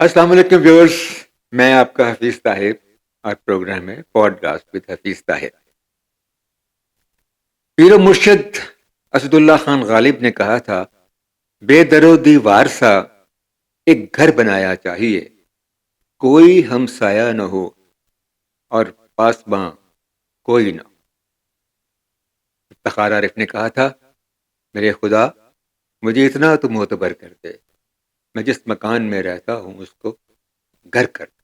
السلام علیکم ویورز، میں آپ کا حفیظ طاہر اور پروگرام ہے podcast with Hafeez Tahir. پیر و مرشد اسد اللہ خان غالب نے کہا تھا، بے درو دیوار سا ایک گھر بنایا چاہیے، کوئی ہمسایہ نہ ہو اور پاسباں کوئی نہ ہو۔ افتخار عارف نے کہا تھا، میرے خدا مجھے اتنا تو معتبر کر دے، میں جس مکان میں رہتا ہوں اس کو گھر کر دے۔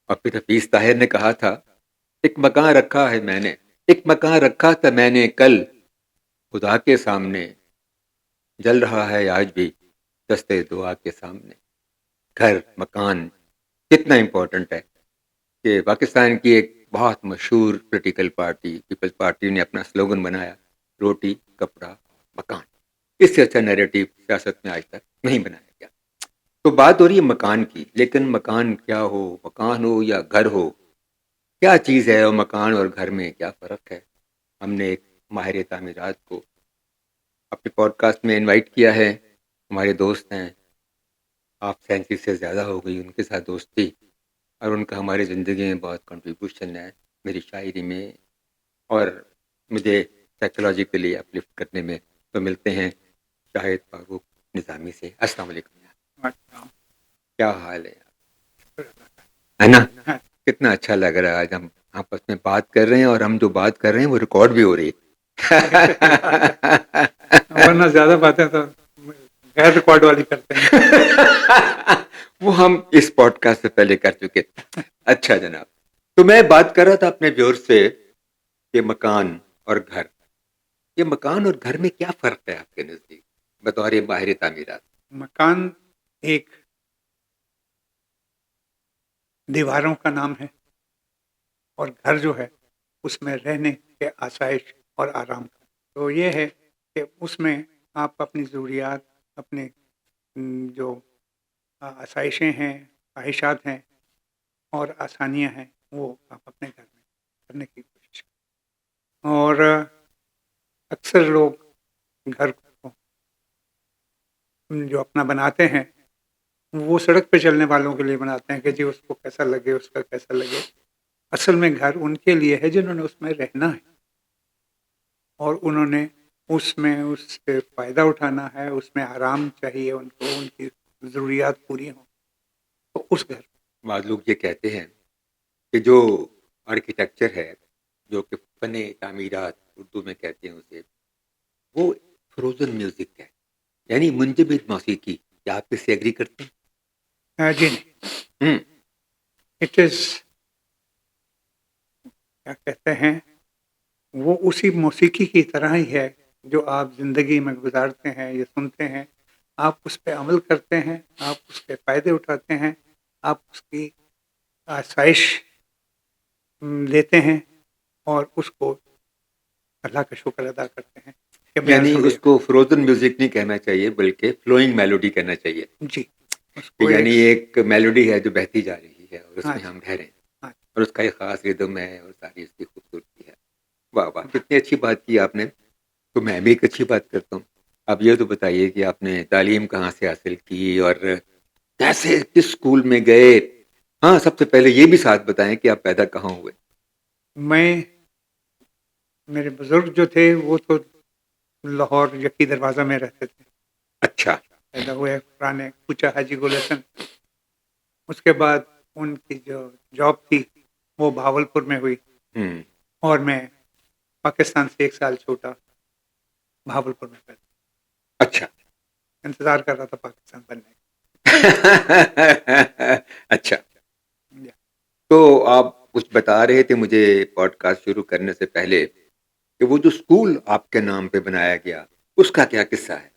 اور پھر حفیظ طاہر نے کہا تھا، ایک مکان رکھا ہے میں نے، ایک مکان رکھا تھا میں نے کل، خدا کے سامنے جل رہا ہے آج بھی دستے دعا کے سامنے۔ گھر، مکان کتنا امپورٹنٹ ہے کہ پاکستان کی ایک بہت مشہور پولیٹیکل پارٹی پیپلز پارٹی نے اپنا سلوگن بنایا، روٹی کپڑا مکان۔ اس سے اچھا نیریٹو سیاست میں آج تک نہیں بنایا گیا۔ تو بات ہو رہی ہے مکان کی، لیکن مکان کیا ہو، مکان ہو یا گھر ہو، کیا چیز ہے، اور مکان اور گھر میں کیا فرق ہے؟ ہم نے ایک ماہر تعمیرات کو اپنے پوڈ کاسٹ میں انوائٹ کیا ہے، ہمارے دوست ہیں، آپ 37 سے زیادہ ہو گئی ان کے ساتھ دوستی، اور ان کا ہماری زندگی میں بہت کنٹریبیوشن ہے، میری شاعری میں اور مجھے سائیکولوجیکلی اپلفٹ کرنے میں۔ تو ملتے ہیں شاہد فاروق نظامی سے۔ السلام علیکم، کیا حال ہے نا؟ کتنا اچھا لگ رہا ہے، آج ہم آپس میں بات کر رہے ہیں اور ہم جو بات کر رہے ہیں وہ ریکارڈ بھی ہو رہی ہے۔ ورنہ زیادہ باتیں تو غیر ریکارڈ والی کرتے ہیں۔ وہ ہم اس پوڈ کاسٹ سے پہلے کر چکے۔ اچھا جناب، تو میں بات کر رہا تھا اپنے ویور سے کہ مکان اور گھر، یہ مکان اور گھر میں کیا فرق ہے آپ کے نزدیک بطور ماہر تعمیرات؟ مکان ایک دیواروں کا نام ہے، اور گھر جو ہے اس میں رہنے کے آسائش اور آرام کا۔ تو یہ ہے کہ اس میں آپ اپنی ضروریات، اپنے جو آسائشیں ہیں، خواہشات ہیں اور آسانیاں ہیں، وہ آپ اپنے گھر میں کرنے کی کوشش کریں۔ اور اکثر لوگ گھر کو جو اپنا بناتے ہیں وہ سڑک پہ چلنے والوں کے لیے بناتے ہیں کہ جی اس کو کیسا لگے، اس کا کیسا لگے۔ اصل میں گھر ان کے لیے ہے جنہوں نے اس میں رہنا ہے، اور انہوں نے اس سے فائدہ اٹھانا ہے، اس میں آرام چاہیے ان کو، ان کی ضروریات پوری ہوں تو اس گھر۔ بعض لوگ یہ کہتے ہیں کہ جو آرکیٹیکچر ہے، جو کہ فن تعمیرات اردو میں کہتے ہیں اسے، وہ فروزن میوزک ہے، یعنی منجمد موسیقی۔ کیا آپ اس سے ایگری کرتے جی نہیں، ہیں؟ اٹ از، کیا کہتے ہیں، وہ اسی موسیقی کی طرح ہی ہے جو آپ زندگی میں گزارتے ہیں یا سنتے ہیں۔ آپ اس پہ عمل کرتے ہیں، آپ اس کے فائدے اٹھاتے ہیں، آپ اس کی آسائش لیتے ہیں، اور اس کو اللہ کا شکر ادا کرتے ہیں کہ میں یعنی الحمد اس کو فروزن میوزک نہیں کہنا چاہیے بلکہ فلوئنگ میلوڈی کہنا چاہیے، جی اس کہ کو یعنی ایک میلوڈی ہے جو بہتی جا رہی ہے اور اس ہاں میں جی، ہم رہ رہے ہیں، ہاں اور اس کا ایک خاص ردم ہے اور ساری اس کی خوبصورتی ہے۔ واہ واہ، کتنی اچھی بات کی آپ نے۔ تو میں بھی ایک اچھی بات کرتا ہوں۔ اب یہ تو بتائیے کہ آپ نے تعلیم کہاں سے حاصل کی اور کیسے، کس اسکول میں گئے؟ ہاں، سب سے پہلے یہ بھی ساتھ بتائیں کہ آپ پیدا کہاں ہوئے؟ میں، میرے بزرگ جو تھے وہ تو لاہور یقی دروازہ میں رہتے تھے، اچھا، پیدا ہوئے پرانے کوچہ حاجی گل حسن۔ اس کے بعد ان کی جو جاب تھی وہ بھاولپور میں ہوئی، ہوں، اور میں پاکستان سے 1 سال چھوٹا بھاولپور میں پیدا، اچھا۔ انتظار کر رہا تھا پاکستان بننے اچھا، کا۔ تو آپ کچھ بتا رہے تھے مجھے پوڈ کاسٹ شروع کرنے سے پہلے کہ وہ جو اسکول آپ کے نام پہ بنایا گیا، اس کا کیا قصہ ہے؟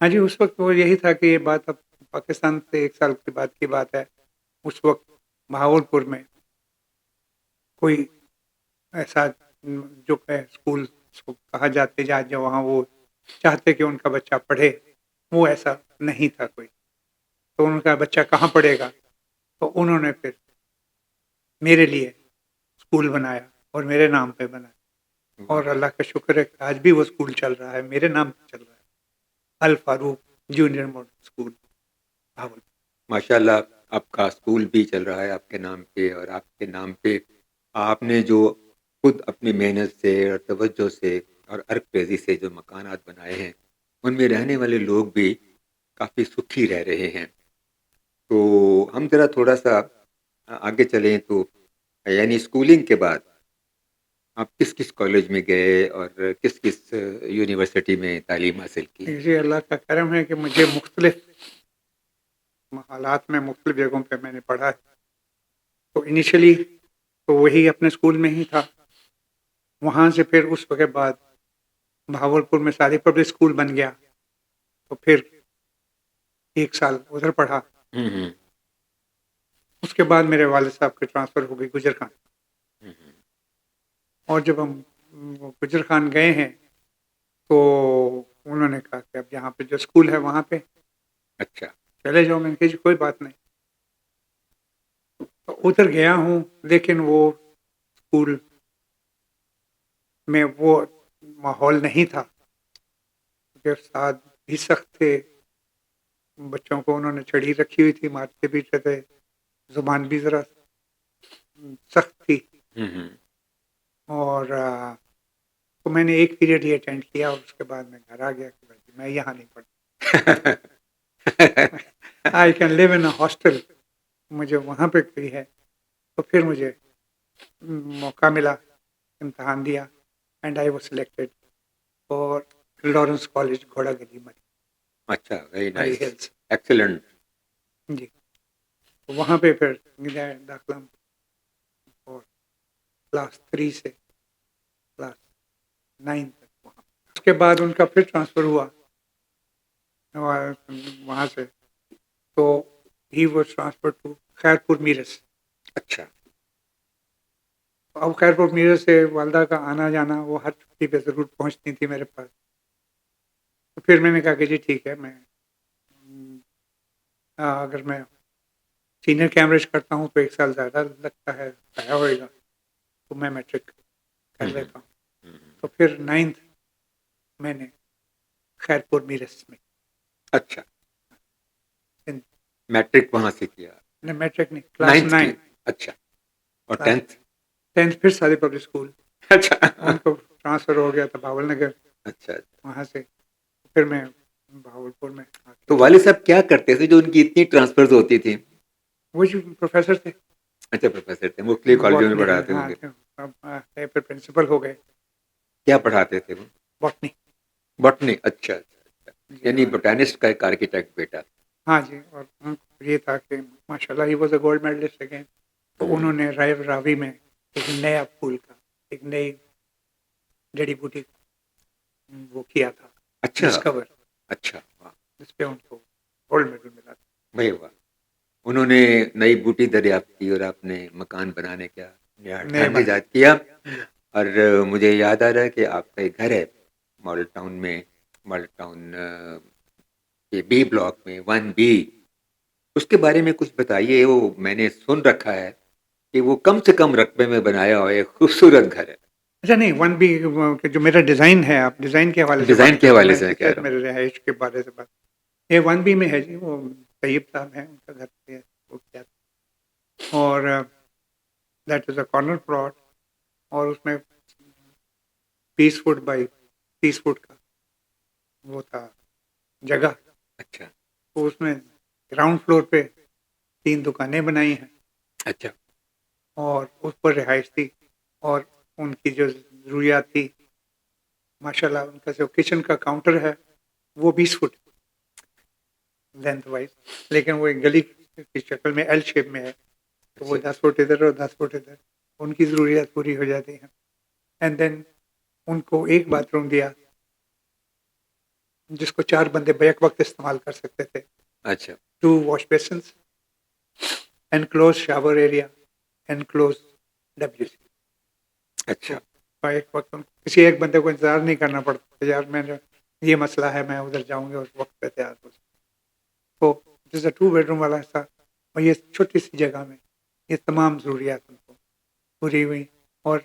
ہاں جی، اس وقت وہ یہی تھا کہ یہ بات اب پاکستان سے 1 سال کے بعد کی بات ہے۔ اس وقت بہاولپور میں کوئی ایسا جو کہ اسکول کو کہا جاتے جہاں وہاں وہ چاہتے کہ ان کا بچہ پڑھے، وہ ایسا نہیں تھا کوئی، تو ان کا بچہ کہاں پڑھے گا، تو انہوں نے پھر میرے لیے اسکول بنایا اور میرے نام پہ بنایا، اور اللہ کا شکر ہے کہ آج بھی وہ اسکول چل رہا ہے، میرے نام پہ چل رہا ہے، Al-Farooq junior model school Bahawalpur. ماشاء اللہ آپ کا اسکول بھی چل رہا ہے آپ کے نام پہ، اور آپ کے نام پہ آپ نے جو خود اپنی محنت سے اور توجہ سے اور عرق ریزی سے جو مکانات بنائے ہیں، ان میں رہنے والے لوگ بھی کافی سکھی رہ رہے ہیں۔ تو ہم ذرا تھوڑا سا آگے چلیں تو، یعنی اسکولنگ کے بعد آپ کس کس کالج میں گئے اور کس کس یونیورسٹی میں تعلیم حاصل کی؟ یہ اللہ کا کرم ہے کہ مجھے مختلف حالات میں مختلف جگہوں پہ میں نے پڑھا ہے۔ تو انیشلی تو وہی اپنے اسکول میں ہی تھا، وہاں سے پھر اس وقت بعد بہاولپور میں ساری پبلک اسکول بن گیا، تو پھر 1 سال ادھر پڑھا۔ ہوں ہوں اس کے بعد میرے والد صاحب کی ٹرانسفر ہو گئی گجر خان، ہوں ہوں۔ اور جب ہم گجر خان گئے ہیں تو انہوں نے کہا کہ اب یہاں پہ جو اسکول ہے وہاں پہ اچھا چلے جاؤ۔ میں نے کہا جی کوئی بات نہیں، تو ادھر گیا ہوں، لیکن وہ اسکول میں وہ ماحول نہیں تھا، کیونکہ استاد بھی سخت تھے، بچوں کو انہوں نے چڑھی رکھی ہوئی تھی، مارتے پیٹتے تھے، زبان بھی ذرا سخت تھی، ہوں ہوں اور تو میں نے ایک پیریڈ ہی اٹینڈ کیا، اور اس کے بعد میں گھر آ گیا کہ بھائی میں یہاں نہیں پڑھتا، I can leave in hostel, مجھے وہاں پہ کوئی ہے۔ تو پھر مجھے موقع ملا، امتحان دیا، and I was selected for Lawrence college گھوڑا گلی اچھا، ویری مری نائس، ہلز۔ ایکسلنٹ۔ جی، تو وہاں پہ پھر ملا داخلہ، اور کلاس 3 سے کلاس 9 تک وہاں۔ اس کے بعد ان کا پھر ٹرانسفر ہوا وہاں سے، تو he was transfer to Khairpur Mirs. اچھا اب خیرپور میرس سے والدہ کا آنا جانا، وہ ہر چھٹی پہ ضرور پہنچتی تھی میرے پاس، تو پھر میں نے کہا کہ جی ٹھیک ہے، میں اگر میں سینئر کیمبرج کرتا ہوں تو 1 سال زیادہ لگتا ہے، ضائع ہوئے گا، تو میں میٹرک کر ہوں لیتا ہوں۔ ہوں تو پھر 9th میں نے خیرپور میرس میں اچھا، میٹرک وہاں سے کیا؟ میٹرک نہیں، کلاس 9th 9، کی؟ اچھا، اور کلاس 10th؟ 10th پھر ساری پبلک اسکول، اچھا ان کو ٹرانسفر ہو گیا تھا بھاول نگر، اچھا، وہاں سے پھر میں بہاولپور میں آ کے، تو والد صاحب کیا کرتے تھے جو ان کی اتنی ٹرانسفرز ہوتی تھیں؟ وہ جو پروفیسر تھے اچھا، پروفیسر تھے، مختلف کالجوں میں باٹنی کے، پڑھاتے ہوں ہاں گے۔ پھر پرنسپل ہو گئے کیا پڑھاتے تھے وہ؟ باٹنی۔ بوٹنی، اچھا اچھا اچھا، جی، یعنی اور بوٹینسٹ کا ایک آرکیٹیکٹ بیٹا۔ ہاں جی، اور ان کو یہ تھا کہ ماشاء اللہ he was a gold medalist again, تو انہوں نے راوی میں ایک نیا پھول کا، ایک نئی جڑی بوٹی وہ کیا تھا اچھا ڈسکور، اچھا، واہ، جس پہ ان کو گولڈ میڈل ملا تھا۔ بھائی واہ، انہوں نے نئی بوٹی دریافت کی اور آپ نے مکان بنانے کا نئے ٹھان بن ایجاد کیا۔ جی، اور مجھے یاد آ رہا ہے کہ آپ کا ایک گھر ہے ماڈل ٹاؤن میں، ماڈل ٹاؤن کے بی بلاک میں 1B، اس کے بارے میں کچھ بتائیے۔ وہ میں نے سن رکھا ہے کہ وہ کم سے کم رقبے میں بنایا ہوا ایک خوبصورت گھر ہے۔ اچھا نہیں، 1B جو میرا ڈیزائن ہے، آپ ڈیزائن کے حوالے سے ڈیزائن بات کے کر رہے ہیں، حوالے میں سے میں کس کہہ طرح رہا ہوں۔ میرے رہائش کے بارے سے بات، یہ 1B میں ہے جی، وہ طیب صاحب ہیں، ان کا گھر ہے، وہ کیا تھا، اور that is a corner plot, اور اس میں 20 فٹ بائی 30 فٹ کا وہ تھا جگہ، اچھا تو اس میں گراؤنڈ فلور پہ 3 دکانیں بنائی ہیں، اچھا اور اس پر رہائش تھی، اور ان کی جو ضروریات تھی، ماشاء اللہ ان کا جو کچن کا کاؤنٹر ہے وہ 20 فٹ لینتھ وائز، لیکن وہ ایک گلی کی شکل میں ایل شیپ میں ہے، تو وہ اچھا 10 فٹ ادھر اور 10 فٹ ادھر، ان کی ضروریات پوری ہو جاتی ہیں۔ اینڈ دین ان کو ایک باتھ روم دیا جس کو 4 بندے بیک وقت استعمال کر سکتے تھے، اچھا 2 wash basins, enclose shower area, enclose WC، اچھا تو ایک وقت کسی ایک بندے کو انتظار نہیں کرنا پڑتا یار میں یہ مسئلہ ہے، میں ادھر جاؤں گا اس وقت پہ تیار ہو، تو جیسے 2 بیڈ روم والا تھا، اور یہ چھوٹی سی جگہ میں یہ تمام ضروریات ان کو پوری ہوئی، اور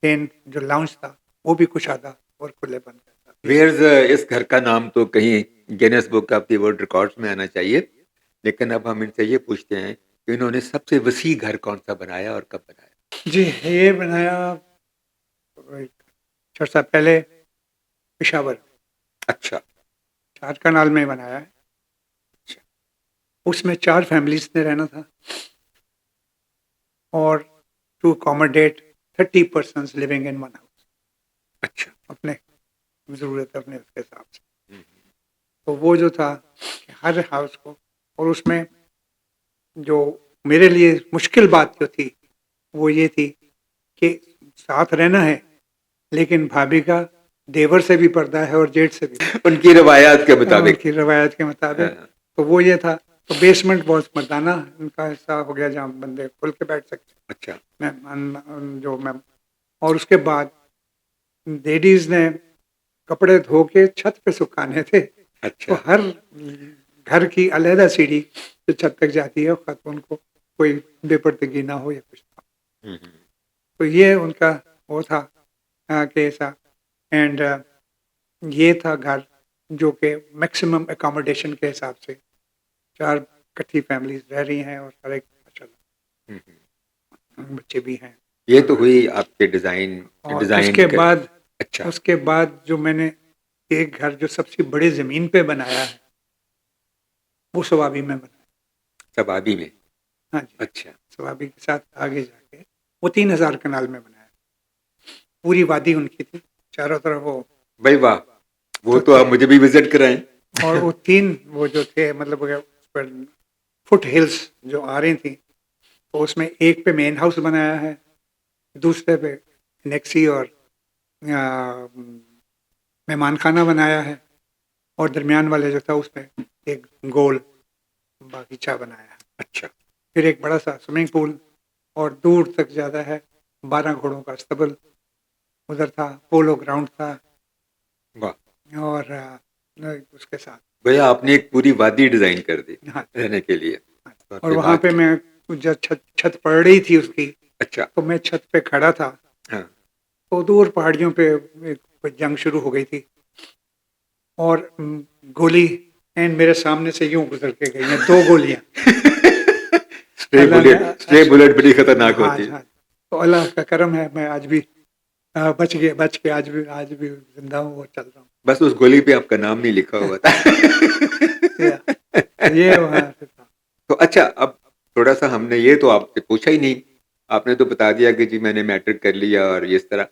پین جو لاؤنج تھا وہ بھی کشادہ اور کھلے بند کرتا۔ ویئرز، اس گھر کا نام تو کہیں Guinness book of the world records میں آنا چاہیے، لیکن اب ہم ان سے یہ پوچھتے ہیں کہ انہوں نے سب سے وسیع گھر کون سا بنایا اور کب بنایا؟ جی یہ بنایا 6 سال پہلے پشاور، اچھا 4 کنال میں بنایا ہے. اچھا اس میں 4 فیملیز نے رہنا تھا اور to accommodate 30 persons living in one house. اچھا اپنے ضرورت اپنے اس کے حساب سے. ہم، تو وہ جو تھا کہ ہر ہاؤس کو، اور اس میں جو میرے لیے مشکل بات جو تھی وہ یہ تھی کہ ساتھ رہنا ہے لیکن بھابھی کا دیور سے بھی پردہ ہے اور جیٹ سے بھی ان کی روایات کے ان مطابق. کی روایت کے ہاں، مطابق. تو وہ یہ تھا، تو بیسمنٹ بہت مردانہ ان کا حصہ ہو گیا جہاں بندے کھل کے بیٹھ سکتے اچھا میں. اور اس کے بعد لیڈیز نے کپڑے دھو کے چھت پہ سکھانے تھے. تو اچھا ہر گھر کی علیحدہ سیڑھی جو چھت تک جاتی ہے خاتون کو کوئی بے پردگی نہ ہو یا کچھ نہ ہو. ہم، ہم، تو یہ ان کا وہ تھا کہ ایسا. اینڈ یہ تھا گھر جو کہ میکسیمم اکاموڈیشن کے حساب سے 4 کٹھی فیملیز رہ رہی ہیں اور ہر ایک ماشاءاللہ ہم. بچے بھی ہیں. یہ تو ہوئی آپ کے ڈیزائن اور ڈیزائن اچھا اس کے بعد جو میں نے ایک گھر جو سب سے بڑے زمین پہ بنایا ہے وہ سوابی میں بنایا. سبابی میں. ہاں جی اچھا سوابی کے ساتھ آگے جا کے وہ 3000 کنال میں بنایا. پوری وادی ان کی تھی چاروں طرف وہ. بھائی واہ، وہ تو آپ مجھے بھی وزٹ کرائیں. اور وہ 3 وہ جو تھے مطلب فٹ ہلز جو آ رہی تھیں تو اس میں ایک پہ مین ہاؤس بنایا ہے، دوسرے پہ نیکسی اور مہمان خانہ بنایا ہے، اور درمیان والے جو تھا اس میں ایک گول باغیچہ بنایا ہے. اچھا پھر ایک بڑا سا سوئمنگ پول اور دور تک زیادہ ہے 12 گھوڑوں کا استبل ادھر تھا، پولو گراؤنڈ تھا. واہ، اور اس کے ساتھ بھیا آپ نے ایک پوری وادی ڈیزائن کر دی ہاں. رہنے کے لیے. اور وہاں پہ میں جب چھت پڑ رہی تھی اس کی اچھا تو میں چھت پہ کھڑا تھا. ہاں تو دور پہاڑیوں پہ ایک جنگ شروع ہو گئی تھی اور گولی این میرے سامنے سے یوں گزر کے گئی ہیں 2 گولیاں. اسٹرے بلٹ بڑی خطرناک ہاں ہوتی ہے. ہاں. تو اللہ کا کرم ہے میں آج بھی بچ کے آج بھی زندہ ہوں اور چل رہا ہوں. بس اس گولی پہ آپ کا نام نہیں لکھا ہوا تھا. یہ وہاں سے تھا. تو اچھا اب تھوڑا سا ہم نے یہ تو آپ سے پوچھا ہی نہیں، آپ نے تو بتا دیا کہ جی میں نے میٹرک کر لیا اور اس طرح.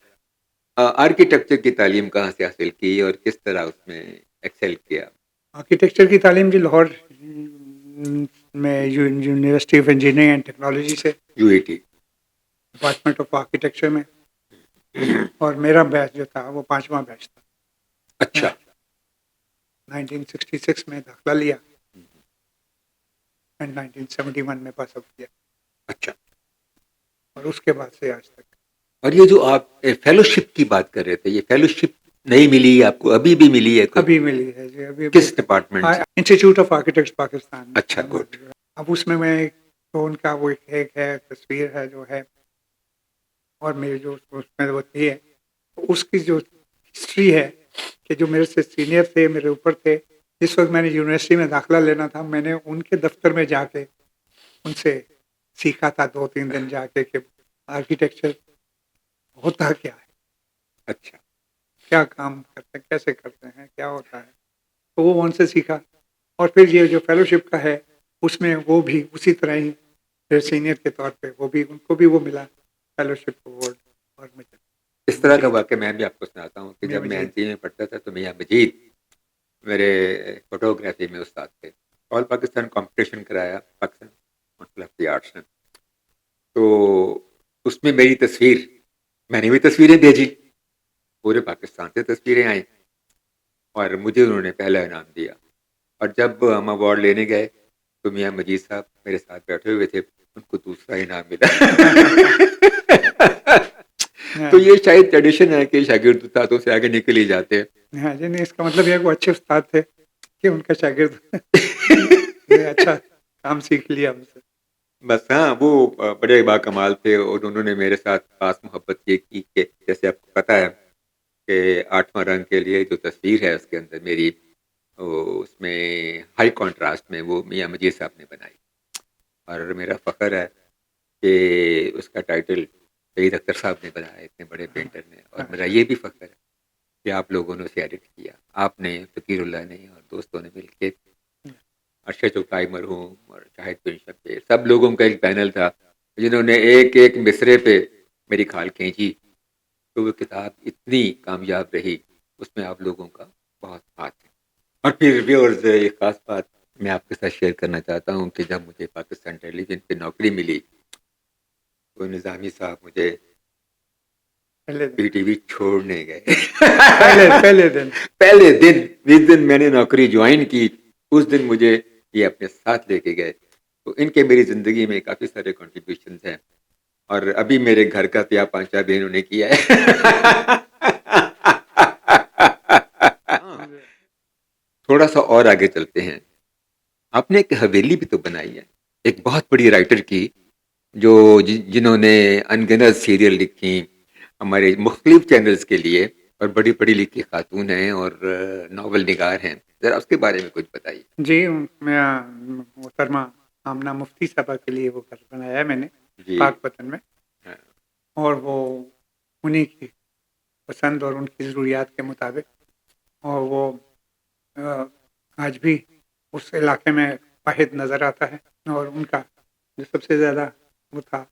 آرکیٹیکچر کی تعلیم کہاں سے حاصل کی اور کس طرح اس میں ایکسل کیا؟ آرکیٹیکچر کی تعلیم جی لاہور میں university of engineering and technology سے U E T. Department of architecture میں. اور میرا بیچ جو تھا وہ 5واں بیچ تھا. اچھا 1966 میں داخلہ لیا اینڈ 1971 میں پاس آؤٹ کیا. اچھا. اور اس کے بعد سے آج تک. اور یہ جو آپ فیلوشپ کی بات کر رہے تھے، یہ فیلوشپ نہیں ملی آپ کو؟ ابھی بھی ملی ہے کوئی؟ ابھی ملی ہے جی. ابھی کس ڈپارٹمنٹ سے؟ Institute of architects Pakistan. اچھا گڈ. اب اس میں تو ان کا وہ ایک ہے تصویر ہے جو ہے، اور میری جو اس میں وہ تھی ہے اس کی جو ہسٹری ہے کہ جو میرے سے سینئر تھے، میرے اوپر تھے، جس وقت میں نے یونیورسٹی میں داخلہ لینا تھا میں نے ان کے دفتر میں جا کے ان سے سیکھا تھا 2-3 دن جا کے کہ آرکیٹیکچر ہوتا کیا ہے، اچھا کیا کام کرتے ہیں، کیسے کرتے ہیں، کیا ہوتا ہے. تو وہ ان سے سیکھا. اور پھر یہ جو فیلوشپ کا ہے اس میں وہ بھی اسی طرح ہی پھر سینئر کے طور پہ وہ بھی ان کو بھی وہ ملا فیلوشپ ایوارڈ. اور اس طرح کا واقعہ میں بھی آپ کو سناتا ہوں کہ جب میں این سی میں پڑھتا تھا تو میاں مجید میرے فوٹوگرافی میں استاد تھے. آل پاکستان کمپٹیشن کرایا Pakistan council of the arts نے، تو اس میں میری تصویر، میں نے بھی تصویریں بھیجی، پورے پاکستان سے تصویریں آئیں اور مجھے انہوں نے پہلا انعام دیا. اور جب ہم ایوارڈ لینے گئے تو میاں مجید صاحب میرے ساتھ بیٹھے ہوئے تھے، ان کو دوسرا انعام ملا. تو یہ شاید ٹریڈیشن ہے کہ شاگرد استادوں سے آگے نکل ہی جاتے ہیں. ہاں جی. نہیں اس کا مطلب یہ کہ وہ اچھے استاد تھے کہ ان کا شاگرد اچھا کام سیکھ لیا ہم سے. بس ہاں وہ بڑے با کمال تھے اور انہوں نے میرے ساتھ خاص محبت یہ کی کہ جیسے آپ کو پتہ ہے کہ 8واں رنگ کے لیے جو تصویر ہے اس کے اندر میری اس میں ہائی کانٹراسٹ میں وہ میاں مجید صاحب نے بنائی، اور میرا فخر ہے کہ اس کا ٹائٹل سعید اختر صاحب نے بنایا، اتنے بڑے پینٹر نے، اور میرا یہ بھی فخر ہے کہ آپ لوگوں نے اسے ایڈٹ کیا، آپ نے، فقیر اللہ نے اور دوستوں نے مل کے، ارشد چوکائی مرحوم اور شاہد بن شبیر، سب لوگوں کا ایک پینل تھا جنہوں نے ایک ایک مصرے پہ میری کھال کھینچی، تو وہ کتاب اتنی کامیاب رہی، اس میں آپ لوگوں کا بہت ہاتھ ہے۔ اور پھر ریویورز، ایک خاص بات میں آپ کے ساتھ شیئر کرنا چاہتا ہوں کہ جب مجھے پاکستان ٹیلی ویژن پہ نوکری ملی تو نظامی صاحب مجھے پی ٹی وی چھوڑنے گئے پہلے دن پہلے دن، جس دن میں نے نوکری جوائن کی اس دن مجھے یہ اپنے ساتھ لے کے گئے، تو ان کے میری زندگی میں کافی سارے کنٹریبیوشنز ہیں، اور ابھی میرے گھر کا پیا پانچا بھی انہوں نے کیا ہے۔ تھوڑا سا اور آگے چلتے ہیں، آپ نے ایک حویلی بھی تو بنائی ہے، ایک بہت بڑی رائٹر کی، جو جنہوں نے انگنت سیریل لکھی ہمارے مختلف چینلز کے لیے، اور بڑی پڑھی لکھی خاتون ہیں اور ناول نگار ہیں، ذرا اس کے بارے میں کچھ بتائیے۔ جی، میں محترمہ آمنہ مفتی صاحبہ کے لیے وہ گھر بنایا ہے میں نے جی، پاک وطن میں، ہاں، اور وہ انہی کی پسند اور ان کی ضروریات کے مطابق، اور وہ آج بھی اس علاقے میں واحد نظر آتا ہے، اور ان کا جو سب سے زیادہ وہ تھا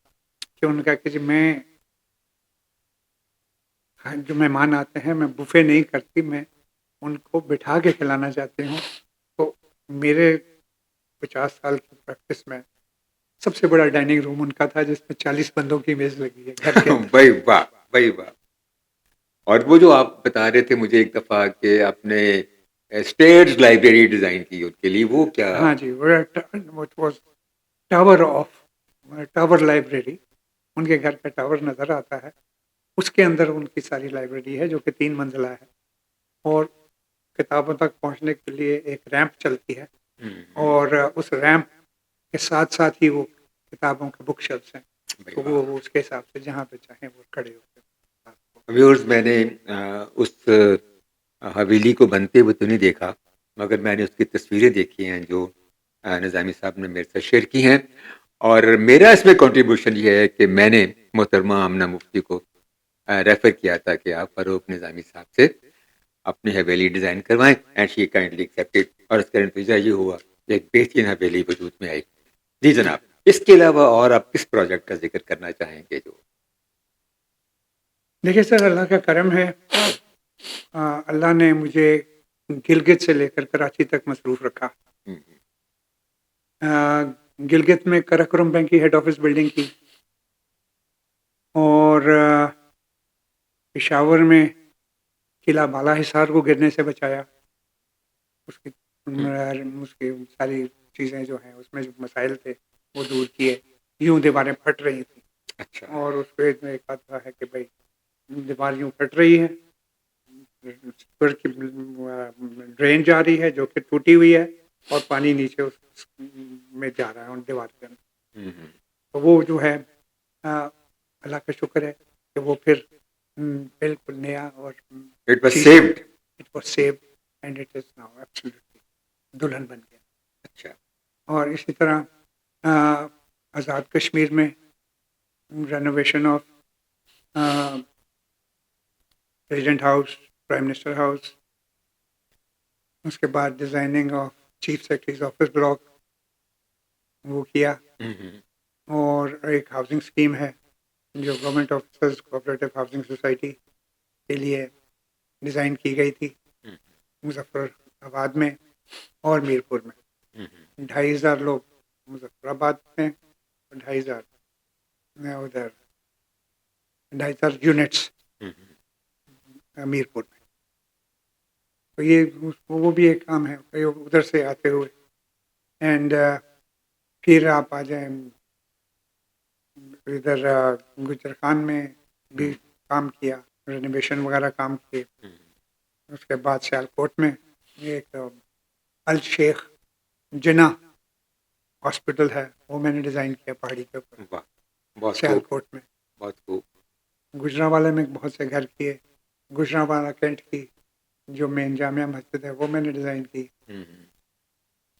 کہ ان کا کہ جو مہمان آتے ہیں میں بفے نہیں کرتی، میں ان کو بٹھا کے کھلانا چاہتی ہوں، تو میرے 50 سال کی پریکٹس میں سب سے بڑا ڈائننگ روم ان کا تھا جس میں 40 بندوں کی میز لگی ہے گھر کے اندر۔ بھائی واہ، بھائی واہ۔ اور وہ جو آپ بتا رہے تھے مجھے ایک دفعہ کہ آپ نے اسٹیج لائبریری ڈیزائن کی ان کے لیے، وہ کیا؟ ہاں جی، ٹاور لائبریری، ان کے گھر کا ٹاور نظر آتا ہے، اس کے اندر ان کی ساری لائبریری ہے جو کہ 3 منزلہ ہے، اور کتابوں تک پہنچنے کے لیے ایک ریمپ چلتی ہے، اور اس ریمپ کے ساتھ ساتھ ہی وہ کتابوں کے بک شیلفس ہیں، تو وہ اس کے حساب سے جہاں پہ چاہیں وہ کھڑے ہوتے ہیں۔ ویورز، میں نے اس حویلی کو بنتے ہوئے تو نہیں دیکھا، مگر میں نے اس کی تصویریں دیکھی ہیں جو نظامی صاحب نے میرے ساتھ شیئر کی ہیں، اور میرا اس میں کنٹریبیوشن یہ ہے کہ میں نے محترمہ آمنہ مفتی کو ریفر کیا تھا کہ آپ فاروق نظامی صاحب سے اپنی حویلی ڈیزائن کروائیں، اینڈ شی کائنڈلی ایکسیپٹڈ، اور اس کا نتیجہ یہ ہوا کہ ایک بہترین حویلی وجود میں آئی۔ جی جناب، اس کے علاوہ اور آپ کس پروجیکٹ کا ذکر کرنا چاہیں گے جو؟ دیکھیے سر، اللہ کا کرم ہے، اللہ نے مجھے گلگت سے لے کر کراچی تک مصروف رکھا۔ گلگت میں کراکرم بینک کی ہیڈ آفس بلڈنگ کی، اور پشاور میں قلعہ بالا حصار کو گرنے سے بچایا، اس کی ساری چیزیں جو ہیں اس میں جو مسائل تھے وہ دور کیے، یوں دیواریں پھٹ رہی تھیں، اچھا، اور اس پہ ایک آتا ہے کہ بھائی دیوار یوں پھٹ رہی ہے، سور کی ڈرین جا رہی ہے جو کہ ٹوٹی ہوئی ہے، اور پانی نیچے اس میں جا رہا ہے ان دیوار کے اندر، تو وہ جو ہے اللہ کا شکر ہے کہ وہ پھر بالکل نیا اور اٹ واز چیز saved. It was saved and it is now absolutely دلہن بن گیا۔ اچھا، اور اسی طرح آزاد کشمیر میں renovation of president house, prime minister house, اس کے بعد designing of chief secretary's office block وہ کیا، اور ایک ہاؤسنگ اسکیم ہے جو government officers cooperative housing society کے لیے ڈیزائن کی گئی تھی مظفر آباد میں اور میرپور میں۔ 2,500 لوگ مظفر آباد میں، اور 2,500 ادھر 2,500 یونٹس میرپور میں، تو یہ وہ بھی ایک کام ہے ادھر سے آتے ہوئے۔ اینڈ پھر آپ آ جائیں ادھر گجر خان میں بھی کام کیا، رینوویشن وغیرہ کام کیے۔ اس کے بعد سیالکوٹ میں ایک الشیخ جناح ہاسپٹل ہے، وہ میں نے ڈیزائن کیا پہاڑی کے اوپر بہت خوب، سیالکوٹ میں۔ بہت خوب۔ گجرانوالے میں بہت سے گھر کیے، گجرانوالہ کینٹ کی جو مین جامعہ مسجد ہے وہ میں نے ڈیزائن کی. ہوں،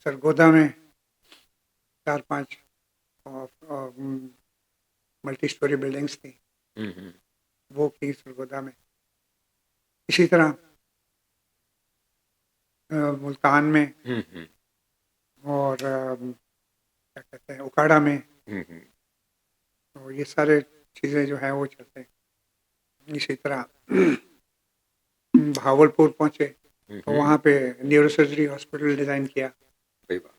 سرگودا میں 4-5 ملٹی سٹوری بلڈنگس تھیں، ہوں، وہ کی سرگودا میں. اسی طرح ملتان میں ہوں، ہوں، اور کیا کہتے ہیں اکاڑا میں، ہوں، ہوں، تو یہ سارے چیزیں جو ہیں وہ چلتے ہیں. اسی طرح بھاولپور پہنچے تو ہوں، وہاں پہ نیورو سرجری ہاسپٹل ڈیزائن کیا. صحیح بات.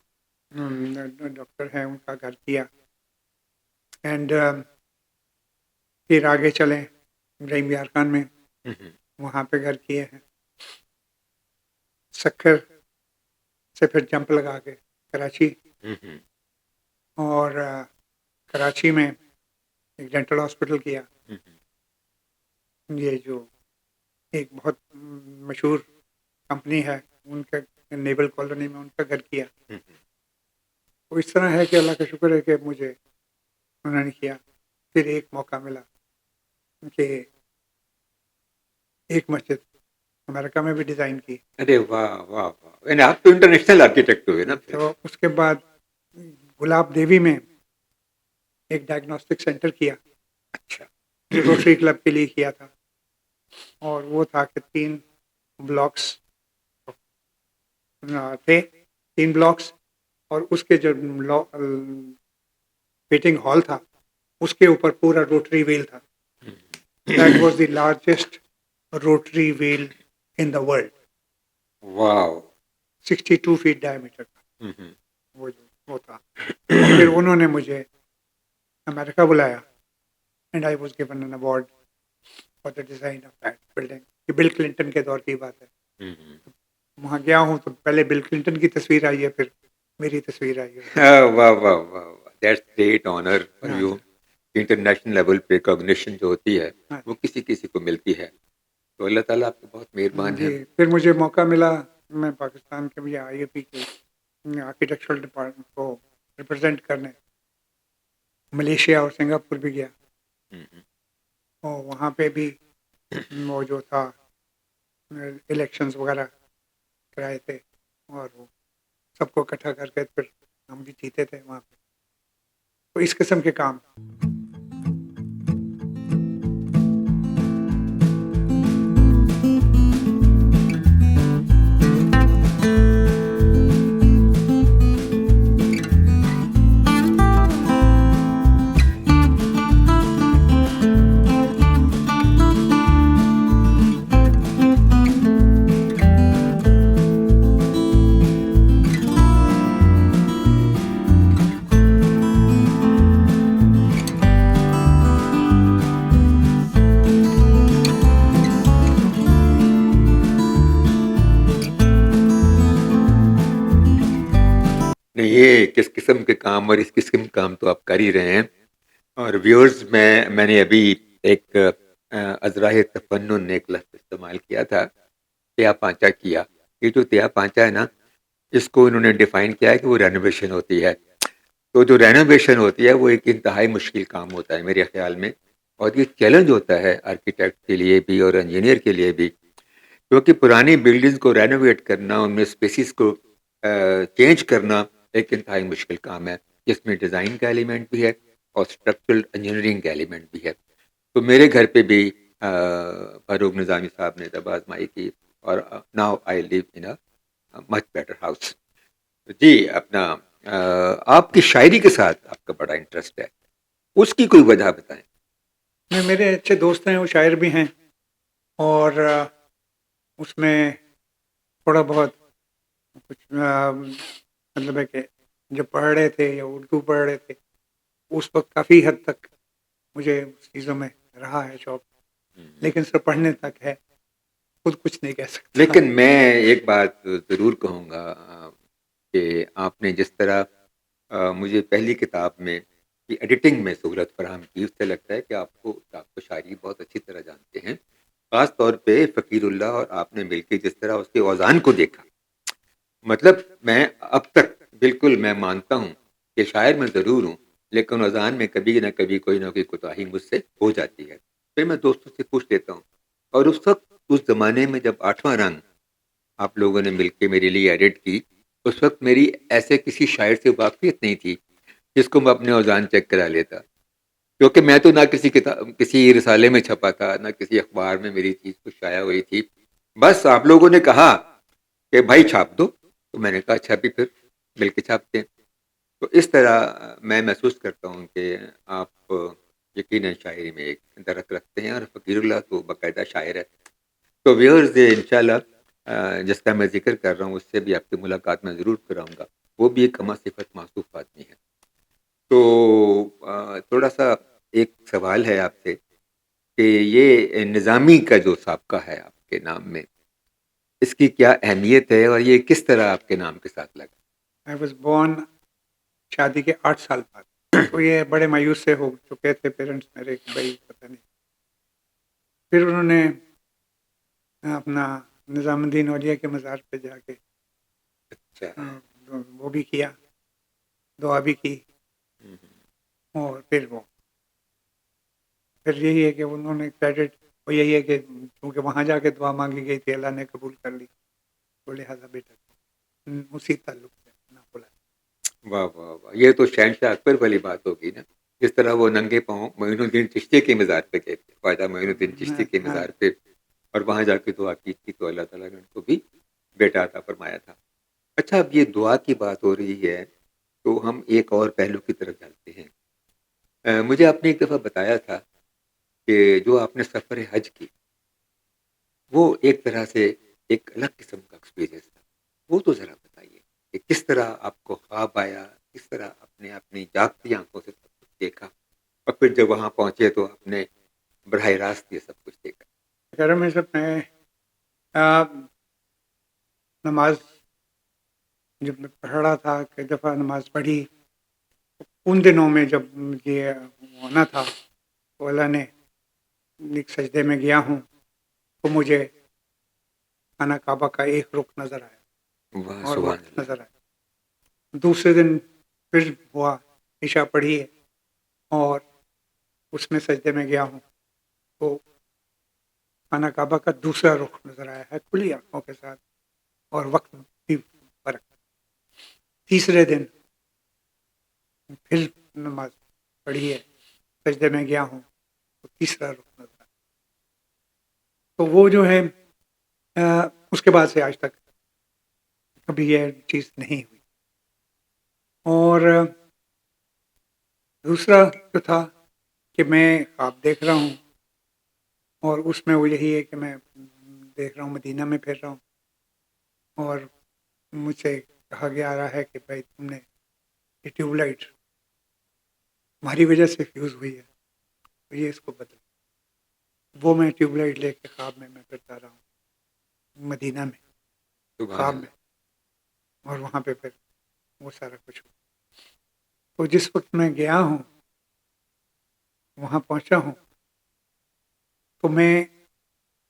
ڈاکٹر ہیں ان کا گھر کیا. اینڈ پھر آگے چلیں رحیم یار خان میں، ہوں، ہوں، وہاں پہ گھر کیے ہیں. سکھر سے پھر جمپ لگا کے کراچی، ہوں، ہوں، اور کراچی میں ایک ڈینٹل ہاسپٹل کیا. ہوں، یہ جو ایک بہت مشہور کمپنی ہے ان کے نیبل کالونی میں ان کا گھر کیا. ہوں، تو اس طرح ہے کہ اللہ کا شکر ہے کہ مجھے انہوں نے کیا. پھر ایک موقع ملا کہ ایک مسجد امریکہ میں بھی ڈیزائن کی. ارے واہ واہ واہ، یعنی آپ تو انٹرنیشنل آرکیٹیکٹ ہوئے نا پھر. تو اس کے بعد گلاب دیوی میں ایک ڈائگنوسٹک سینٹر کیا اچھا. جو روٹری کلب کے لیے کیا تھا، اور وہ تھا کہ 3 بلاکس تھے، 3 بلاکس، اور اس کے جو میٹنگ ہال تھا اس کے اوپر پورا روٹری ویل تھا. That was the largest rotary wheel in the world. Wow. 62 feet diameter کا ہوں، ہوں، وہ تھا. اور پھر انہوں نے مجھے امریکہ بلایا and I was given an award for the design of that building. یہ بل کلنٹن کے دور کی بات ہے. ہوں، ہوں. وہاں گیا ہوں تو پہلے بل کلنٹن کی تصویر آئی ہے، پھر میری تصویر آئی ہے. واہ واہ واہ، دیٹس گریٹ آنر فار ہاں یو. جی، انٹرنیشنل لیول پہ ریکاگنیشن جو ہوتی ہے ہاں وہ کسی کسی کو ملتی ہے، تو اللہ تعالیٰ آپ کے بہت مہربان جی. ہیں. پھر مجھے موقع ملا، میں پاکستان کے بھی آئی اے پی کے آرکیٹیکچرل ڈپارٹمنٹ کو ریپرزینٹ کرنے ملیشیا اور سنگاپور بھی گیا. ہوں، ہوں، اور وہاں پہ بھی وہ جو تھا الیکشنز وغیرہ کرائے تھے، اور وہ سب کو اکٹھا کر کے پھر ہم بھی جیتے تھے وہاں پہ. تو اس قسم کے کام. نہیں یہ کس قسم کے کام اور اس قسم کے کام تو آپ کر ہی رہے ہیں. اور ویورز میں نے ابھی ایک ازراہ تفنن ایک لفظ استعمال کیا تھا، تیا پانچا کیا. یہ جو تیا پانچا ہے نا، اس کو انہوں نے ڈیفائن کیا ہے کہ وہ رینوویشن ہوتی ہے. تو جو رینوویشن ہوتی ہے وہ ایک انتہائی مشکل کام ہوتا ہے میرے خیال میں، اور یہ چیلنج ہوتا ہے آرکیٹیکٹ کے لیے بھی اور انجینئر کے لیے بھی، کیونکہ پرانی بلڈنگز کو رینوویٹ کرنا، ان میں اسپیسیز کو چینج کرنا ایک انتہائی مشکل کام ہے، جس میں ڈیزائن کا ایلیمنٹ بھی ہے اور اسٹرکچرل انجینئرنگ کا ایلیمنٹ بھی ہے. تو میرے گھر پہ بھی فاروق نظامی صاحب نے تب آزمائی کی، اور now I live in much better house. جی، اپنا آپ کی شاعری کے ساتھ آپ کا بڑا انٹرسٹ ہے، اس کی کوئی وجہ بتائیں. میرے اچھے دوست ہیں، وہ شاعر بھی ہیں، اور اس میں تھوڑا بہت کچھ مطلب ہے کہ جب پڑھ رہے تھے یا اردو پڑھ رہے تھے اس وقت کافی حد تک مجھے اس چیزوں میں رہا ہے شوق، لیکن صرف پڑھنے تک ہے، خود کچھ نہیں کہہ سکتا. لیکن میں ایک بات ضرور کہوں گا کہ آپ نے جس طرح مجھے پہلی کتاب میں کی ایڈیٹنگ میں سہولت فراہم کی، اس سے لگتا ہے کہ آپ کو شاعری بہت اچھی طرح جانتے ہیں. خاص طور پہ فقیر اللہ اور آپ نے مل کے جس طرح اس کے اوزان کو دیکھا، مطلب میں اب تک بالکل میں مانتا ہوں کہ شاعر میں ضرور ہوں، لیکن اوزان میں کبھی نہ کبھی کوئی نہ کوئی کوتاہی مجھ سے ہو جاتی ہے. پھر میں دوستوں سے پوچھ لیتا ہوں، اور اس وقت اس زمانے میں جب 8واں رنگ آپ لوگوں نے مل کے میرے لیے ایڈٹ کی. اس وقت میری ایسے کسی شاعر سے واقفیت نہیں تھی جس کو میں اپنے اوزان چیک کرا لیتا، کیونکہ میں تو نہ کسی کتاب کسی رسالے میں چھپا تھا، نہ کسی اخبار میں میری چیز کچھ شائع ہوئی تھی. بس آپ لوگوں نے کہا کہ بھائی چھاپ دو، تو میں نے کہا اچھا بھی پھر مل کے چھاپتے ہیں. تو اس طرح میں محسوس کرتا ہوں کہ آپ یقیناً شاعری میں ایک درک رکھتے ہیں، اور فقیر اللہ تو باقاعدہ شاعر ہے. تو ویورز انشاءاللہ جس کا میں ذکر کر رہا ہوں اس سے بھی آپ کی ملاقات میں ضرور کراؤں گا. وہ بھی ایک کما صفت معصوف آدمی ہے. تو تھوڑا سا ایک سوال ہے آپ سے کہ یہ نظامی کا جو سابقہ ہے آپ کے نام میں، اس کی کیا اہمیت ہے اور یہ کس طرح آپ کے نام کے ساتھ لگا؟ آئی واز بورن شادی کے 8 سال بعد. تو یہ بڑے مایوس سے ہو چکے تھے پیرنٹس میرے کہ بھائی پتہ نہیں. پھر انہوں نے اپنا نظام الدین اولیاء کے مزار پہ جا کے اچھا. وہ بھی کیا، دعا بھی کی، اور پھر یہی ہے کہ انہوں نے کریڈٹ وہ یہی ہے کہ چونکہ وہاں جا کے دعا مانگی گئی تھی، اللہ نے قبول کر لی، تو لہٰذا بیٹا اسی تعلق سے نہ بولا. واہ واہ واہ، یہ تو شہنشاہ اکبر والی بات ہوگی نا، جس طرح وہ ننگے پاؤں معین الدین چشتی کے مزار پہ گئے تھے، خواجہ معین الدین چشتی کے مزار پہ، اور وہاں جا کے دعا کی تھی تو اللہ تعالیٰ نے ان کو بھی بیٹا عطا فرمایا تھا. اچھا، اب یہ دعا کی بات ہو رہی ہے تو ہم ایک اور پہلو کی طرف چلتے ہیں. مجھے آپ نے ایک دفعہ بتایا تھا کہ جو آپ نے سفر حج کی وہ ایک طرح سے ایک الگ قسم کا ایکسپیرینس تھا. وہ تو ذرا بتائیے کہ کس طرح آپ کو خواب آیا، کس طرح آپ نے اپنی جاگتی آنکھوں سے سب کچھ دیکھا، اور پھر جب وہاں پہنچے تو آپ نے براہ راست یہ سب کچھ دیکھا. کرم ہے سب میں نماز جب میں پڑھ رہا تھا، کئی دفعہ نماز پڑھی. ان دنوں میں جب یہ ہونا تھا تو اللہ نے ایک سجدے میں گیا ہوں تو مجھے خانہ کعبہ کا ایک رخ نظر آیا واہ اور سبحان وقت اللہ. نظر آیا. دوسرے دن پھر ہوا، عشاء پڑھی ہے اور اس میں سجدے میں گیا ہوں تو خانہ کعبہ کا دوسرا رخ نظر آیا ہے کھلی آنکھوں کے ساتھ، اور وقت بھی فرق. تیسرے دن پھر نماز پڑھی ہے، سجدے میں گیا ہوں تو تیسرا رخ نظر آیا. تو وہ جو ہے اس کے بعد سے آج تک کبھی یہ چیز نہیں ہوئی. اور دوسرا جو تھا کہ میں خواب دیکھ رہا ہوں اور اس میں وہ یہی ہے کہ میں دیکھ رہا ہوں مدینہ میں پھر رہا ہوں، اور مجھ سے کہا گیا رہا ہے کہ بھائی تم نے یہ ٹیوب لائٹ ہماری وجہ سے فیوز ہوئی ہے تو یہ اس کو بدل. وہ میں ٹیوب لائٹ لے کے خواب میں پھرتا رہا ہوں مدینہ میں سبحان خواب اللہ. میں، اور وہاں پہ پھر وہ سارا کچھ ہوا. تو جس وقت میں گیا ہوں وہاں پہنچا ہوں تو میں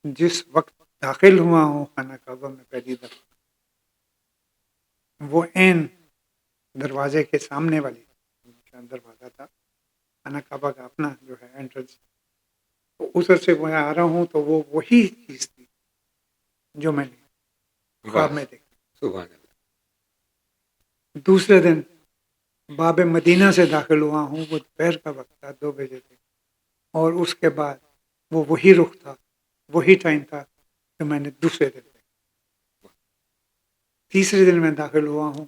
جس وقت داخل ہوا ہوں خانہ کعبہ میں پہلی دفعہ، وہ عین دروازے کے سامنے والی دروازہ تھا خانہ کعبہ کا اپنا جو ہے انٹرنس، تو ادھر سے میں آ رہا ہوں تو وہ وہی چیز تھی جو میں نے خواب واہ میں دیکھی. سبحان اللہ. دوسرے دن باب مدینہ سے داخل ہوا ہوں، وہ دوپہر کا وقت تھا، 2 بجے تھے، اور اس کے بعد وہ وہی رخ تھا، وہی ٹائم تھا جو میں نے دوسرے دن دیکھا. تیسرے دن میں داخل ہوا ہوں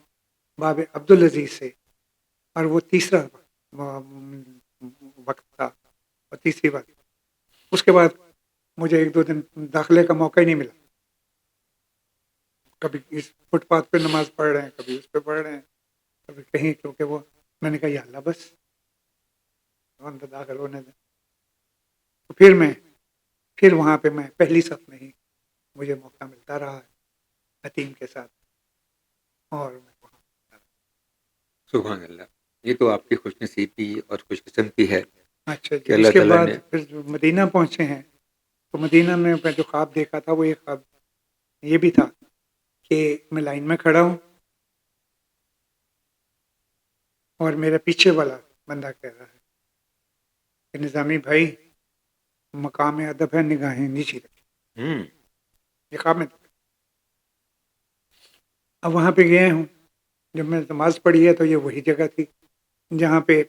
باب عبدالعزیز سے، اور وہ تیسرا وقت تھا اور تیسری بات. اس کے بعد مجھے 1-2 دن داخلے کا موقع ہی نہیں ملا. کبھی اس فٹ پاتھ پہ نماز پڑھ رہے ہیں، کبھی اس پہ پڑھ رہے ہیں، کبھی کہیں، کیونکہ وہ میں نے کہا یا اللہ بس اندر داخل ہونے دیں. تو پھر وہاں پہ میں پہلی صف میں ہی مجھے موقع ملتا رہا ہے حتیم کے ساتھ، اور میں وہاں. سبحان اللہ. یہ تو آپ کی خوش نصیبی اور خوش قسمتی ہے اچھا کہ جی. اللہ اس کے تعالیٰ بعد نے. پھر جو مدینہ پہنچے ہیں تو مدینہ میں جو خواب دیکھا تھا وہ یہ خواب یہ بھی تھا کہ میں لائن میں کھڑا ہوں اور میرے پیچھے والا بندہ کہہ رہا ہے کہ نظامی بھائی مقام ادب ہے، نگاہیں نیچی رکھی. ہوں یہ خواب میں تھا. اب وہاں پہ گئے ہوں، جب میں نے نماز پڑھی ہے تو یہ وہی جگہ تھی جہاں پہ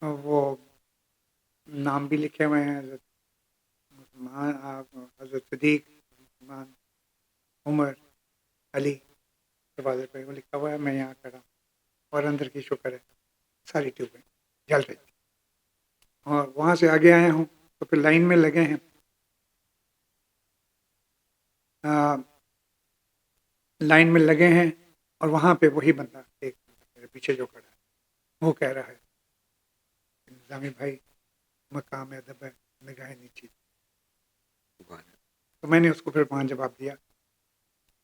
وہ نام بھی لکھے ہوئے ہیں، حضرت حضرت صدیق، عثمان، عمر، علی، دروازے پہ وہ لکھا ہوا ہے، میں یہاں کھڑا ہوں، اور اندر کی شکر ہے ساری ٹیوبیں جل رہی تھی، اور وہاں سے آگے آیا ہوں تو پھر لائن میں لگے ہیں، لائن میں لگے ہیں، اور وہاں پہ وہی بندہ ایک میرے پیچھے جو کھڑا ہے وہ کہہ رہا ہے نظامی بھائی مقام ادب ہے، نگاہیں نیچی، تو میں نے اس کو پھر وہاں جواب دیا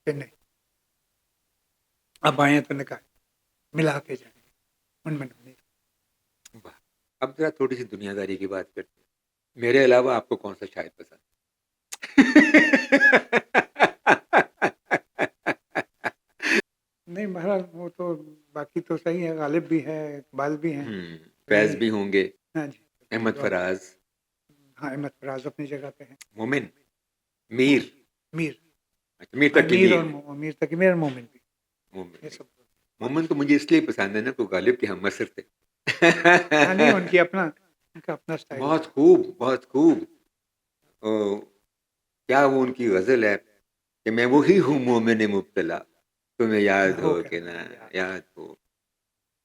کہ نہیں، اب آئے تو نکاح ملا کے جائیں گے، ان میں نہیں۔ اب ذرا تھوڑی سی دنیا داری کی بات کرتے ہیں، میرے علاوہ آپ کو کون سا شاعر پسند؟ نہیں بہرحال وہ تو باقی تو صحیح ہے، غالب بھی ہے، اقبال بھی ہیں، فیض بھی ہوں گے، ہاں جی، احمد فراز، ہاں احمد فراز اپنی جگہ پہ ہیں، مومن، میر، میر، میر تقی میر میر، اور میر تقی میر، مومن بھی، مومن یہ بھی، سب مومن تو مجھے اس لیے پسند ہے نا کہ غالب کے ہم مصر تھے۔ ہاں نہیں ان کی اپنا، ان کا اپنا اسٹائل بہت خوب، بہت خوب، کیا وہ ان کی غزل ہے کہ میں وہی ہوں مومن مبتلا، تمہیں یاد ہو کہ نہ یاد ہو،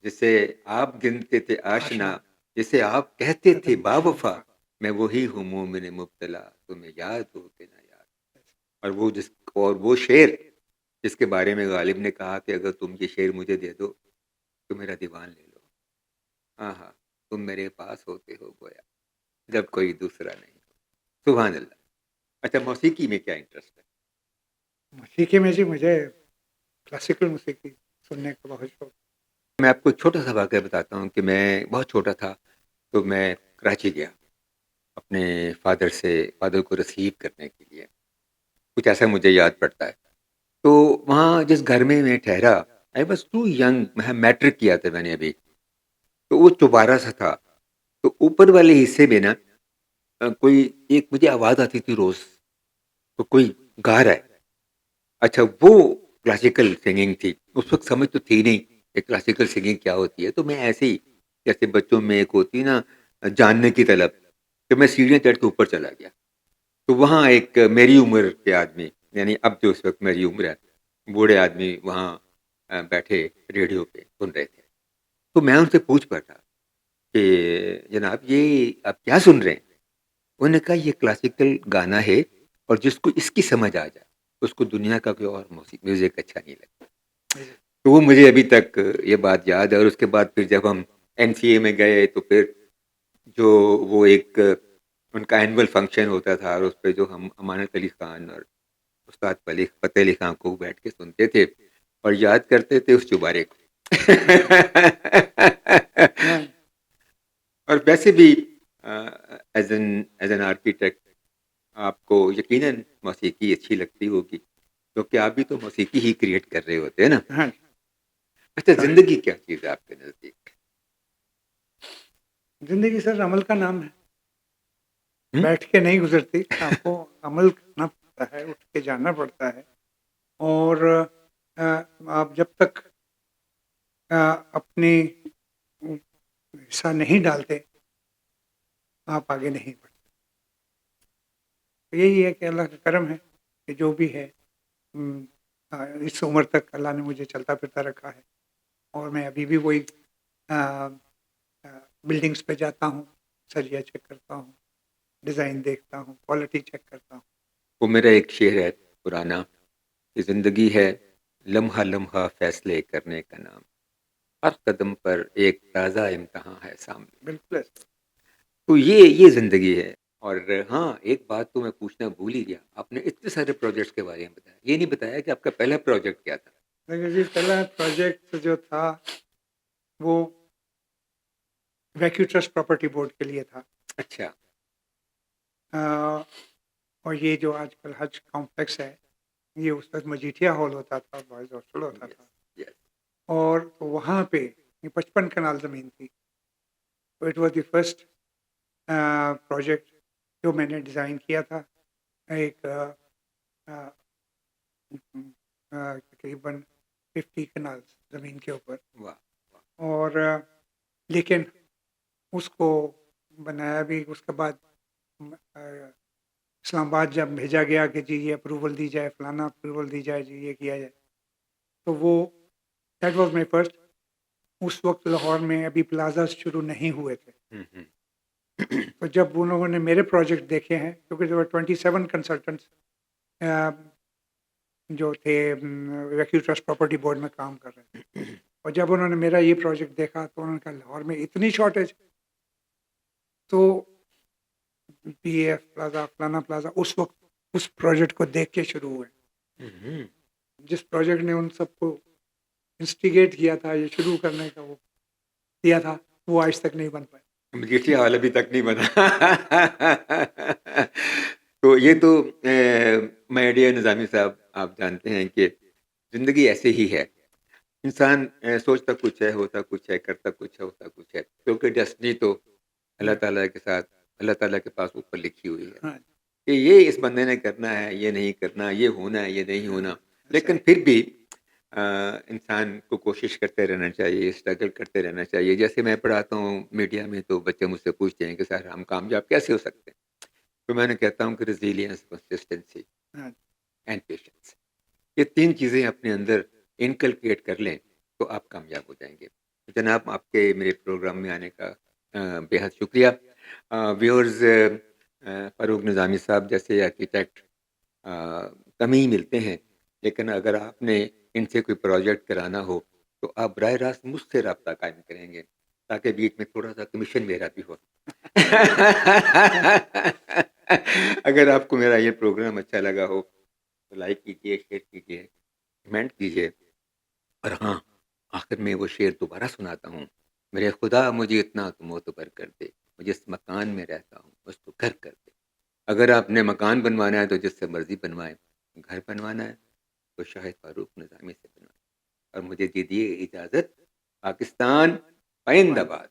جسے آپ گنتے تھے آشنا، جسے آپ کہتے تھے باوفا، میں وہی ہوں مومن مبتلا، تمہیں یاد ہو کہ نہ یاد، اور وہ شعر جس کے بارے میں غالب نے کہا کہ اگر تم یہ شعر مجھے دے دو تو میرا دیوان لے لو، ہاں ہاں تم میرے پاس ہوتے ہو گویا جب کوئی دوسرا نہیں ہو، سبحان اللہ۔ اچھا موسیقی میں کیا انٹرسٹ ہے؟ موسیقی میں جی مجھے کلاسیکل موسیقی سننے کا بہت شوق۔ میں آپ کو ایک چھوٹا سا واقعہ بتاتا ہوں کہ میں بہت چھوٹا تھا تو میں کراچی گیا اپنے فادر کو ریسیو کرنے کے لیے، کچھ ایسا مجھے یاد پڑتا ہے، تو وہاں جس گھر میں ٹھہرا، آئی واز ٹو ینگ، میں میٹرک کیا تھا میں نے ابھی، تو وہ چوبارہ سا تھا، تو اوپر والے حصے میں نا کوئی ایک مجھے آواز آتی تھی روز، تو کوئی گا رہا ہے، اچھا وہ کلاسیکل سنگنگ تھی، اس وقت سمجھ تو تھی نہیں کہ کلاسیکل سنگنگ کیا ہوتی ہے، تو میں ایسے ہی جیسے بچوں میں ایک ہوتی نا جاننے کی طلب، کہ میں سیڑھیاں چڑھ کے اوپر چلا گیا، تو وہاں ایک میری عمر کے آدمی، یعنی اب جو اس وقت میری عمر ہے، بوڑھے آدمی وہاں بیٹھے ریڈیو پہ سن رہے تھے، تو میں ان سے پوچھ پڑا کہ جناب یہ آپ کیا سن رہے ہیں؟ انہوں نے کہا یہ کلاسیکل گانا ہے، اور جس کو اس کی سمجھ آ جائے اس کو دنیا کا کوئی اور میوزک اچھا نہیں لگتا، تو وہ مجھے ابھی تک یہ بات یاد ہے۔ اور اس کے بعد پھر جب ہم NCA میں گئے تو پھر جو وہ ایک ان کا اینول فنکشن ہوتا تھا، اور اس پہ جو ہم امانت علی خان اور استاد فتح علی خان کو بیٹھ کے سنتے تھے اور یاد کرتے تھے اس چوبارے کو۔ اور ویسے بھی ایز این آرکیٹیکٹ آپ کو یقیناً موسیقی اچھی لگتی ہوگی، کیونکہ آپ بھی تو موسیقی ہی کریٹ کر رہے ہوتے ہیں نا۔ ہاں اچھا زندگی کیا چیز ہے آپ کے نزدیک؟ زندگی سر عمل کا نام ہے، بیٹھ کے نہیں گزرتی، آپ کو عمل کرنا پڑتا ہے، اٹھ کے جانا پڑتا ہے، اور آپ جب تک اپنی حصہ نہیں ڈالتے آپ آگے نہیں بڑھتے۔ یہی ہے کہ اللہ کا کرم ہے کہ جو بھی ہے اس عمر تک اللہ نے مجھے چلتا پھرتا رکھا ہے، اور میں ابھی بھی وہی بلڈنگز پہ جاتا ہوں، سریا چیک کرتا ہوں، ڈیزائن دیکھتا ہوں، کوالٹی چیک کرتا ہوں۔ وہ میرا ایک شعر ہے پرانا کہ زندگی ہے لمحہ لمحہ فیصلے کرنے کا نام، ہر قدم پر ایک تازہ امتحان ہے سامنے، بالکل ایسا۔ تو یہ زندگی ہے۔ اور ہاں ایک بات تو میں پوچھنا بھول ہی گیا، آپ نے اتنے سارے پروجیکٹس کے بارے میں بتایا، یہ نہیں بتایا کہ آپ کا پہلا پروجیکٹ کیا تھا؟ دیکھیے جی پہلا پروجیکٹ جو تھا وہ ویکیو ٹرسٹ پراپرٹی بورڈ کے لیے تھا، اچھا، اور یہ جو آج کل حج کمپلیکس ہے یہ اس وقت مجیٹھیا ہال ہوتا تھا، بوائز ہاسٹل ہوتا تھا، yes. اور وہاں پہ 55 کنال زمین تھی، تو it was the first project جو میں نے ڈیزائن کیا تھا، ایک تقریباً 50 کنال زمین کے اوپر، واہ اور لیکن اس کو بنایا بھی، اس کے بعد اسلام آباد جب بھیجا گیا کہ جی یہ اپروول دی جائے، فلانا اپروول دی جائے، جی یہ کیا جائے، تو وہ دیٹ واز مائی فرسٹ. اس وقت لاہور میں ابھی پلازاز شروع نہیں ہوئے تھے. ہوں ہوں تو جب ان لوگوں نے میرے پروجیکٹ دیکھے ہیں، کیونکہ جو 27 کنسلٹنٹس جو تھے ویکیو ٹرسٹ پراپرٹی بورڈ میں کام کر رہے تھے، اور جب انہوں نے میرا یہ پروجیکٹ دیکھا تو انہوں نے کہا لاہور میں اتنی شارٹیج. تو پی ایف پلازا، فلانا پلازا اس وقت اس پروجیکٹ کو دیکھ کے شروع ہوئے. ہوں جس پروجیکٹ نے ان سب کو انسٹیگیٹ کیا تھا یہ شروع کرنے کا، وہ کیا تھا، وہ آج تک نہیں بن پائے. مجھے حال ابھی تک نہیں بنا. تو یہ تو مائی ڈیئر نظامی صاحب، آپ جانتے ہیں کہ زندگی ایسے ہی ہے. انسان سوچتا کچھ ہے، ہوتا کچھ ہے، کرتا کچھ ہے، ہوتا کچھ ہے، کیونکہ ڈیسٹنی تو اللہ تعالیٰ کے ساتھ، اللہ تعالیٰ کے پاس اوپر لکھی ہوئی ہے ہاں کہ یہ اس بندے نے کرنا ہے، یہ نہیں کرنا، یہ ہونا ہے، یہ نہیں ہونا. لیکن پھر بھی انسان کو کوشش کرتے رہنا چاہیے، اسٹرگل کرتے رہنا چاہیے. جیسے میں پڑھاتا ہوں میڈیا میں تو بچے مجھ سے پوچھتے ہیں کہ سر ہم کامیاب کیسے ہو سکتے ہیں؟ تو میں نے کہتا ہوں کہ ریزیلینس، کنسسٹنسی ہاں اینڈ پیشنس، یہ تین چیزیں اپنے اندر انکلکیٹ کر لیں تو آپ کامیاب ہو جائیں گے. جناب آپ کے میرے پروگرام میں آنے کا بے حد شکریہ. ویورز، فاروق نظامی صاحب جیسے آرکیٹیکٹ کم ہی ملتے ہیں، لیکن اگر آپ نے ان سے کوئی پروجیکٹ کرانا ہو تو آپ براہ راست مجھ سے رابطہ قائم کریں گے تاکہ بیچ میں تھوڑا سا کمیشن میرا بھی ہو. اگر آپ کو میرا یہ پروگرام اچھا لگا ہو تو لائک کیجیے، شیئر کیجیے، کمنٹ کیجیے. اور ہاں، آخر میں وہ شعر دوبارہ سناتا ہوں: میرے خدا مجھے اتنا تو معتبر کر دے، میں جس مکان میں رہتا ہوں اس کو گھر کر دے. اگر آپ نے مکان بنوانا ہے تو جس سے مرضی بنوائیں، گھر بنوانا ہے تو شاہد فاروق نظامی سے بنوائیں. اور مجھے دیجیے اجازت. پاکستان پائند آباد.